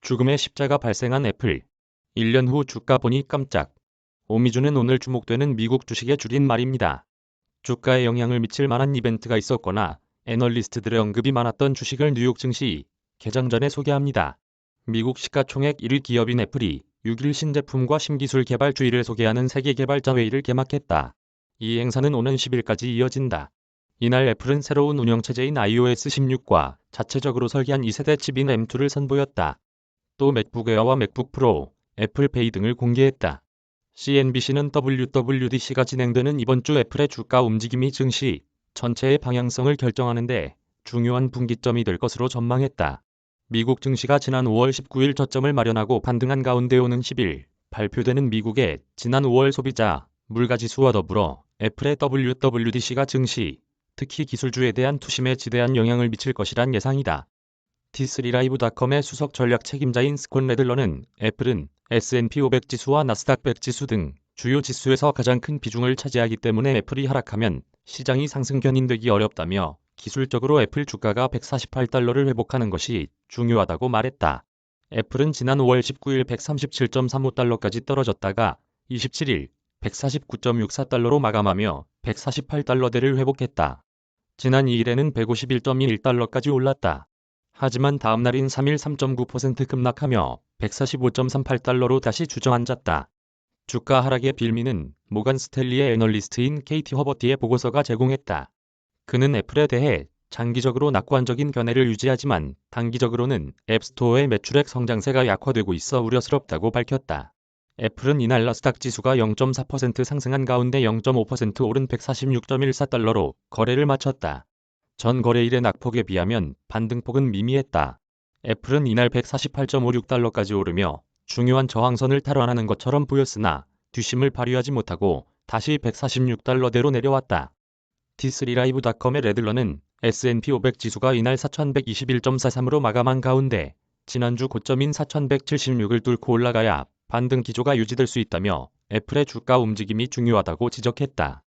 죽음의 십자가 발생한 애플. 1년 후 주가 보니 깜짝. 오미주는 오늘 주목되는 미국 주식의 줄임말입니다. 주가에 영향을 미칠 만한 이벤트가 있었거나 애널리스트들의 언급이 많았던 주식을 뉴욕 증시 개장 전에 소개합니다. 미국 시가총액 1위 기업인 애플이 6일 신제품과 신기술 개발 주의를 소개하는 세계 개발자 회의를 개막했다. 이 행사는 오는 10일까지 이어진다. 이날 애플은 새로운 운영체제인 iOS 16과 자체적으로 설계한 2세대 칩인 M2를 선보였다. 또 맥북 에어와 맥북 프로, 애플페이 등을 공개했다. CNBC는 WWDC가 진행되는 이번 주 애플의 주가 움직임이 증시 전체의 방향성을 결정하는 데 중요한 분기점이 될 것으로 전망했다. 미국 증시가 지난 5월 19일 저점을 마련하고 반등한 가운데 오는 10일 발표되는 미국의 지난 5월 소비자 물가지수와 더불어 애플의 WWDC가 증시, 특히 기술주에 대한 투심에 지대한 영향을 미칠 것이란 예상이다. T3Live.com의 수석 전략 책임자인 스콧 레들러는 애플은 S&P 500 지수와 나스닥 100 지수 등 주요 지수에서 가장 큰 비중을 차지하기 때문에 애플이 하락하면 시장이 상승 견인되기 어렵다며 기술적으로 애플 주가가 148달러를 회복하는 것이 중요하다고 말했다. 애플은 지난 5월 19일 137.35달러까지 떨어졌다가 27일 149.64달러로 마감하며 148달러대를 회복했다. 지난 2일에는 151.21달러까지 올랐다. 하지만 다음 날인 3일 3.9% 급락하며 145.38달러로 다시 주저앉았다. 주가 하락의 빌미는 모간 스탠리의 애널리스트인 KT 허버티의 보고서가 제공했다. 그는 애플에 대해 장기적으로 낙관적인 견해를 유지하지만 단기적으로는 앱스토어의 매출액 성장세가 약화되고 있어 우려스럽다고 밝혔다. 애플은 이날 나스닥 지수가 0.4% 상승한 가운데 0.5% 오른 146.14달러로 거래를 마쳤다. 전 거래일의 낙폭에 비하면 반등폭은 미미했다. 애플은 이날 148.56달러까지 오르며 중요한 저항선을 탈환하는 것처럼 보였으나 뒷심을 발휘하지 못하고 다시 146달러대로 내려왔다. T3Live.com의 레들러는 S&P 500 지수가 이날 4121.43으로 마감한 가운데 지난주 고점인 4176을 뚫고 올라가야 반등 기조가 유지될 수 있다며 애플의 주가 움직임이 중요하다고 지적했다.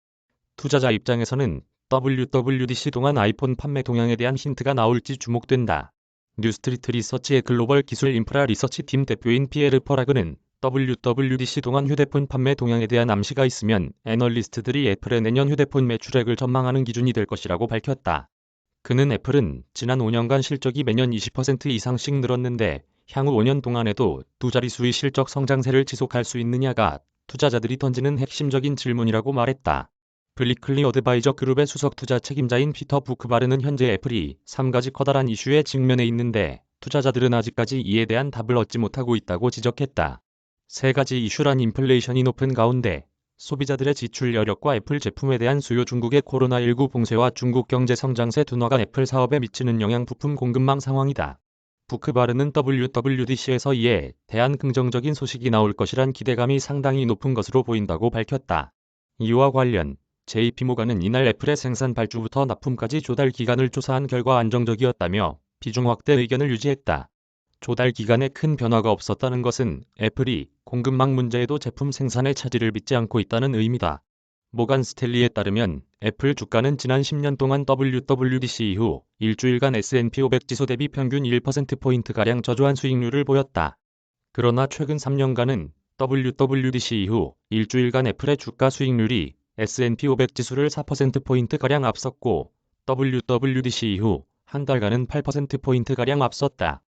투자자 입장에서는 WWDC 동안 아이폰 판매 동향에 대한 힌트가 나올지 주목된다. 뉴스트리트 리서치의 글로벌 기술 인프라 리서치팀 대표인 피에르 퍼라그는 WWDC 동안 휴대폰 판매 동향에 대한 암시가 있으면 애널리스트들이 애플의 내년 휴대폰 매출액을 전망하는 기준이 될 것이라고 밝혔다. 그는 애플은 지난 5년간 실적이 매년 20% 이상씩 늘었는데 향후 5년 동안에도 두 자릿수의 실적 성장세를 지속할 수 있느냐가 투자자들이 던지는 핵심적인 질문이라고 말했다. 블리클리 어드바이저 그룹의 수석 투자 책임자인 피터 부크바르는 현재 애플이 3가지 커다란 이슈에 직면해 있는데 투자자들은 아직까지 이에 대한 답을 얻지 못하고 있다고 지적했다. 세 가지 이슈란 인플레이션이 높은 가운데 소비자들의 지출 여력과 애플 제품에 대한 수요, 중국의 코로나19 봉쇄와 중국 경제 성장세 둔화가 애플 사업에 미치는 영향, 부품 공급망 상황이다. 부크바르는 WWDC에서 이에 대한 긍정적인 소식이 나올 것이란 기대감이 상당히 높은 것으로 보인다고 밝혔다. 이와 관련 JP모간은 이날 애플의 생산 발주부터 납품까지 조달 기간을 조사한 결과 안정적이었다며 비중 확대 의견을 유지했다. 조달 기간에 큰 변화가 없었다는 것은 애플이 공급망 문제에도 제품 생산에 차질을 빚지 않고 있다는 의미다. 모간 스탠리에 따르면 애플 주가는 지난 10년 동안 WWDC 이후 일주일간 S&P 500 지수 대비 평균 1%포인트가량 저조한 수익률을 보였다. 그러나 최근 3년간은 WWDC 이후 일주일간 애플의 주가 수익률이 S&P 500 지수를 4%포인트가량 앞섰고 WWDC 이후 한 달간은 8%포인트가량 앞섰다.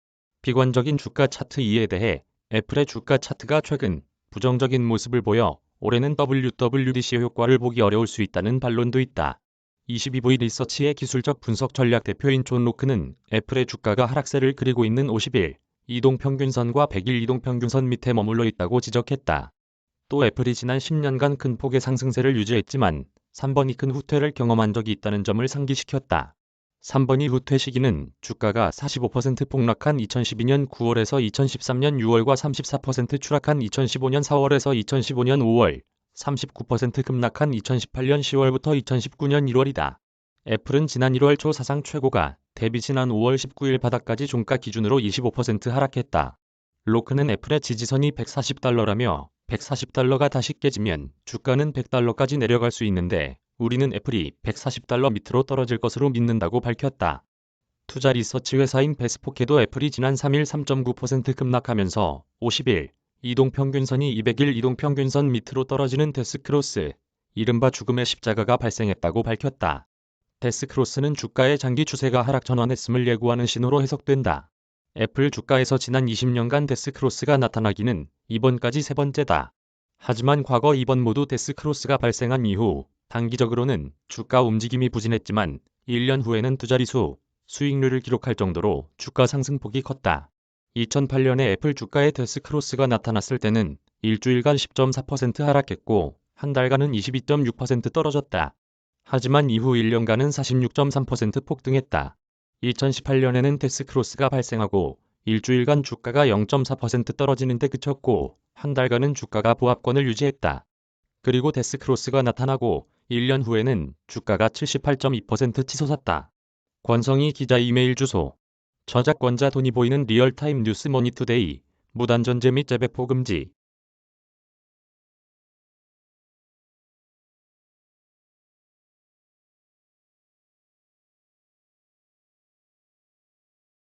비관적인 주가 차트 이에 대해 애플의 주가 차트가 최근 부정적인 모습을 보여 올해는 WWDC 효과를 보기 어려울 수 있다는 반론도 있다. 22V 리서치의 기술적 분석 전략 대표인 존 로크는 애플의 주가가 하락세를 그리고 있는 50일 이동평균선과 100일 이동평균선 밑에 머물러 있다고 지적했다. 또 애플이 지난 10년간 큰 폭의 상승세를 유지했지만 3번이 큰 후퇴를 경험한 적이 있다는 점을 상기시켰다. 3번이 후퇴 시기는 주가가 45% 폭락한 2012년 9월에서 2013년 6월과 34% 추락한 2015년 4월에서 2015년 5월, 39% 급락한 2018년 10월부터 2019년 1월이다. 애플은 지난 1월 초 사상 최고가 대비 지난 5월 19일 바닥까지 종가 기준으로 25% 하락했다. 로크는 애플의 지지선이 $140라며 140달러가 다시 깨지면 주가는 $100까지 내려갈 수 있는데 우리는 애플이 $140 밑으로 떨어질 것으로 믿는다고 밝혔다. 투자 리서치 회사인 베스포케도 애플이 지난 3일 3.9% 급락하면서 50일 이동평균선이 200일 이동평균선 밑으로 떨어지는 데스크로스, 이른바 죽음의 십자가가 발생했다고 밝혔다. 데스크로스는 주가의 장기 추세가 하락 전환했음을 예고하는 신호로 해석된다. 애플 주가에서 지난 20년간 데스크로스가 나타나기는 이번까지 세 번째다. 하지만 과거 이번 모두 데스크로스가 발생한 이후 단기적으로는 주가 움직임이 부진했지만 1년 후에는 두 자릿수 수익률을 기록할 정도로 주가 상승폭이 컸다. 2008년에 애플 주가에 데스크로스가 나타났을 때는 일주일간 10.4% 하락했고 한 달간은 22.6% 떨어졌다. 하지만 이후 1년간은 46.3% 폭등했다. 2018년에는 데스크로스가 발생하고 일주일간 주가가 0.4% 떨어지는 데 그쳤고 한 달간은 주가가 보합권을 유지했다. 그리고 데스크로스가 나타나고 1년 후에는 주가가 78.2% 치솟았다. 권성희 기자 이메일 주소. 저작권자 돈이 보이는 리얼타임 뉴스 머니투데이. 무단전제 및 재배포 금지.